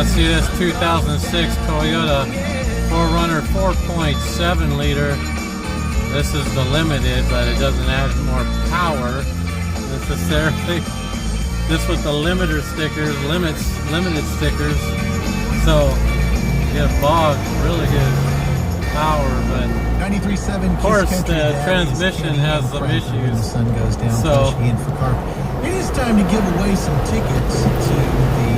see this 2006 Toyota 4Runner 4.7 liter. This is the limited, but it doesn't add more power necessarily. This with the limiter stickers, limited stickers. So you get bogged, really good power, but 93.7 of course the transmission has some issues. The sun goes down, So it is time to give away some tickets to the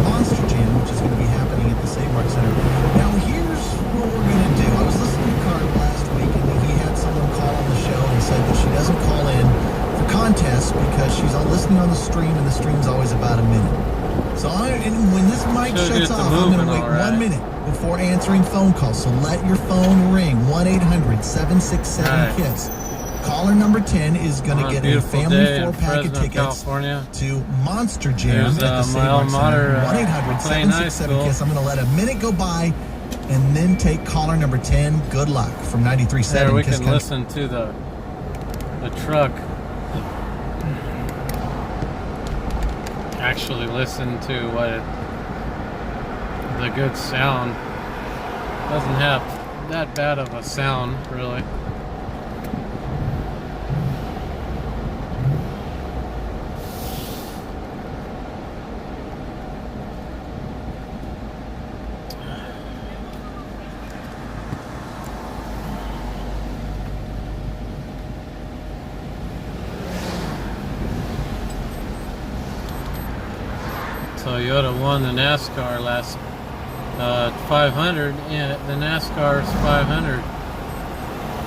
Monster Jam, which is going to be happening at the Save Mart Center. Now here's what we're going to do. I was listening to Cart last week, and he had someone call on the show and said that she doesn't call in for contests because she's listening on the stream, and the stream's always about a minute. So when this mic shuts off, I'm going to wait 1 minute before answering phone calls. So let your phone ring. 1-800-767-KISS. Caller number 10 is going to get a family 4-pack of tickets California. to Monster Jam at the Save Mart Center. 1-800-767-KISS. I'm going to let a minute go by and then take caller number 10. Good luck from 93.7. There we can listen to the truck. Actually listen to the good sound. Doesn't have that bad of a sound, really. Toyota won the NASCAR last 500, and the NASCAR's 500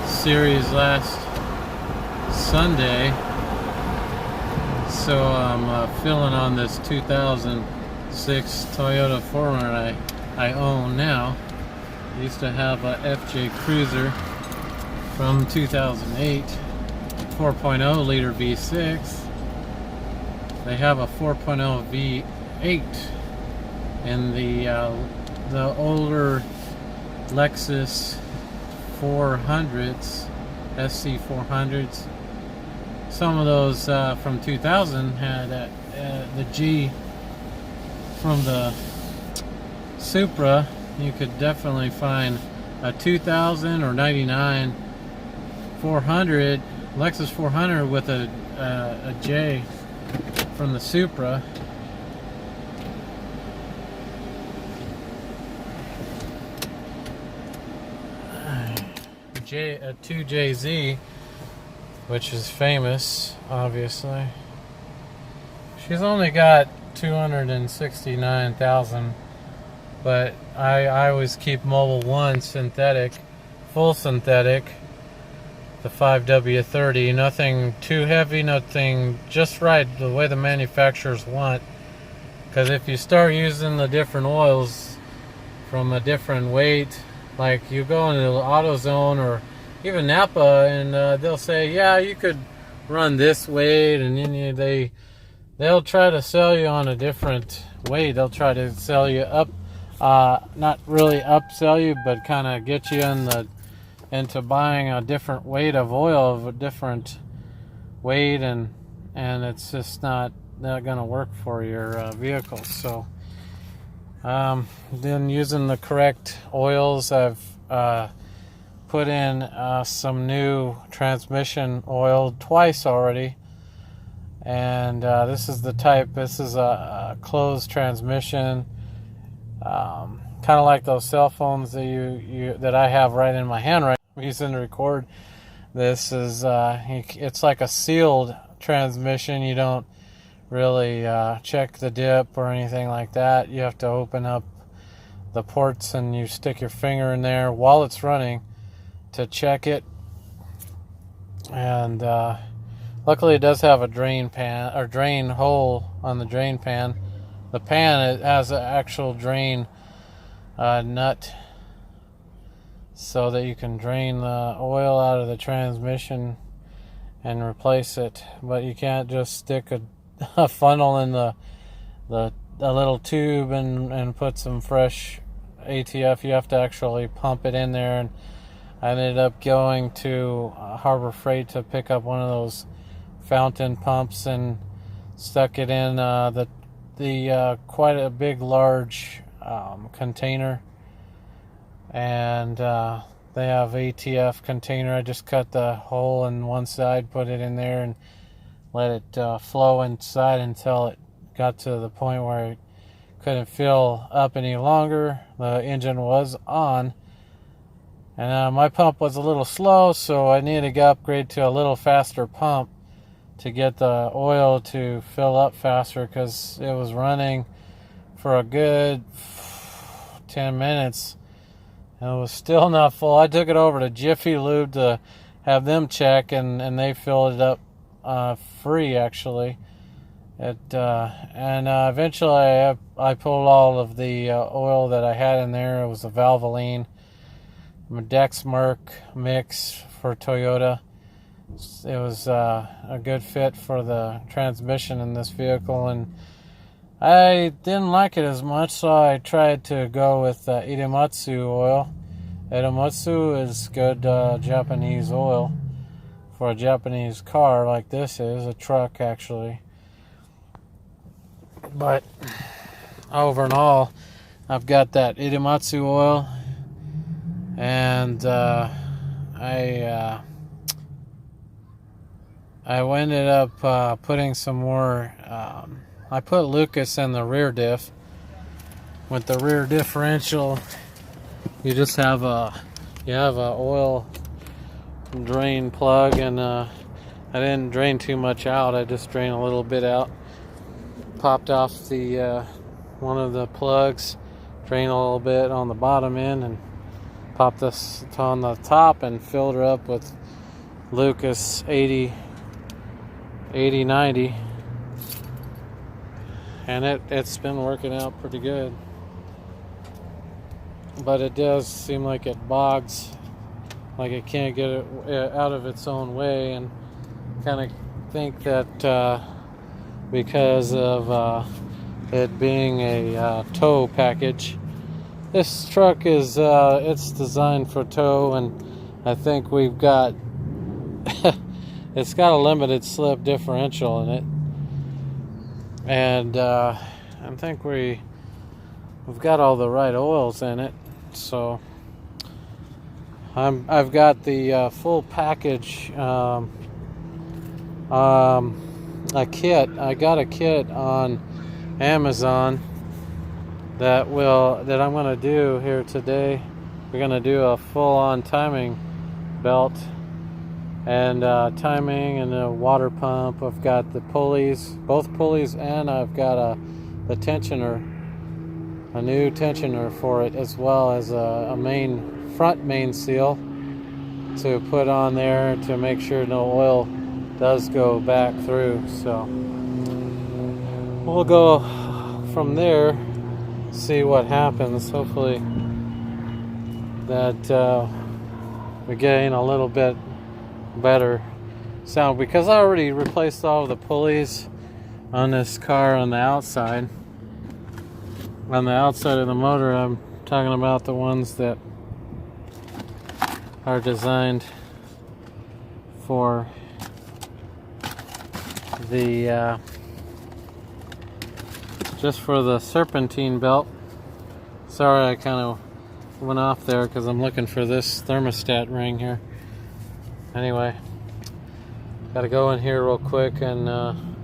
series last Sunday. So I'm filling on this 2006 Toyota 4Runner I own now. I used to have a FJ Cruiser from 2008, 4.0 liter V6. They have a 4.0 V8 in the older Lexus 400s, SC 400s. Some of those from 2000 had the G from the Supra. You could definitely find a 2000 or 99 400 Lexus 400 with a J from the Supra. A 2JZ, which is famous, obviously. She's only got 269,000, but I always keep Mobil 1 synthetic, full synthetic, the 5W30, nothing too heavy, nothing, just right, the way the manufacturers want. Because if you start using the different oils from a different weight, like you go into AutoZone or even Napa, and they'll say, yeah, you could run this weight, and then they'll try to sell you on a different weight. They'll try to sell you up, not really upsell you, but kind of get you into buying a different weight of oil of a different weight, and it's just not going to work for your vehicle. So then using the correct oils, I've put in some new transmission oil twice already, and this is the type. This is a closed transmission, kind of like those cell phones that that I have right in my hand right now, using to record. This is it's like a sealed transmission. You don't really check the dip or anything like that. You have to open up the ports and you stick your finger in there while it's running to check it. And luckily it does have a drain pan or drain hole on the drain pan. The pan, it has an actual drain nut so that you can drain the oil out of the transmission and replace it. But you can't just stick a funnel in the little tube and put some fresh ATF. You have to actually pump it in there, and I ended up going to Harbor Freight to pick up one of those fountain pumps and stuck it in the quite a big large container, and they have ATF container. I just cut the hole in one side, put it in there, and let it flow inside until it got to the point where it couldn't fill up any longer. The engine was on, and my pump was a little slow, so I needed to upgrade to a little faster pump to get the oil to fill up faster, because it was running for a good 10 minutes and it was still not full. I took it over to Jiffy Lube to have them check, and they filled it up free, actually. Eventually I pulled all of the oil that I had in there. It was a Valvoline Dexmerc mix for Toyota. It was a good fit for the transmission in this vehicle, and I didn't like it as much, so I tried to go with Idematsu oil. Idematsu is good Japanese oil for a Japanese car like this is, a truck actually. But over and all, I've got that Idematsu oil, and I ended up putting some more. I put Lucas in the rear diff. With the rear differential, you just have a oil drain plug, and I didn't drain too much out. I just drained a little bit out. Popped off the one of the plugs, drained a little bit on the bottom end, and popped this on the top and filled her up with Lucas 80-90, and it's been working out pretty good. But it does seem like it bogs, like it can't get it out of its own way, and kind of think that because of it being a tow package, this truck is it's designed for tow, and I think we've got it's got a limited slip differential in it, and I think we've got all the right oils in it. So I've got the full package, a kit. I got a kit on Amazon that I'm going to do here today. We're going to do a full-on timing belt and timing and a water pump. I've got the pulleys, both pulleys, and I've got the tensioner, a new tensioner for it, as well as a front main seal to put on there to make sure no oil does go back through. So we'll go from there, see what happens. Hopefully that we gain a little bit better sound, because I already replaced all of the pulleys on this car on the outside. On the outside of the motor, I'm talking about the ones that are designed for the just for the serpentine belt. Sorry, I kind of went off there because I'm looking for this thermostat ring here. Anyway, gotta go in here real quick, and I'm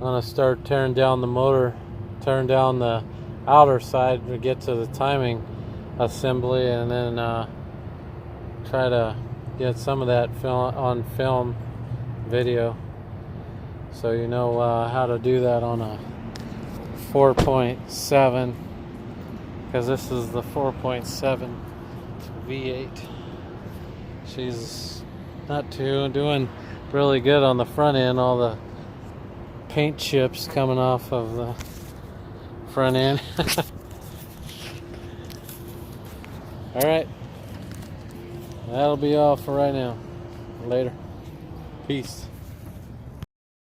gonna start tearing down the motor, tearing down the outer side to get to the timing assembly, and then try to get some of that on film video, so you know how to do that on a 4.7, because this is the 4.7 V8. She's not doing really good on the front end. All the paint chips coming off of the front end. Alright, that'll be all for right now. Later. Peace.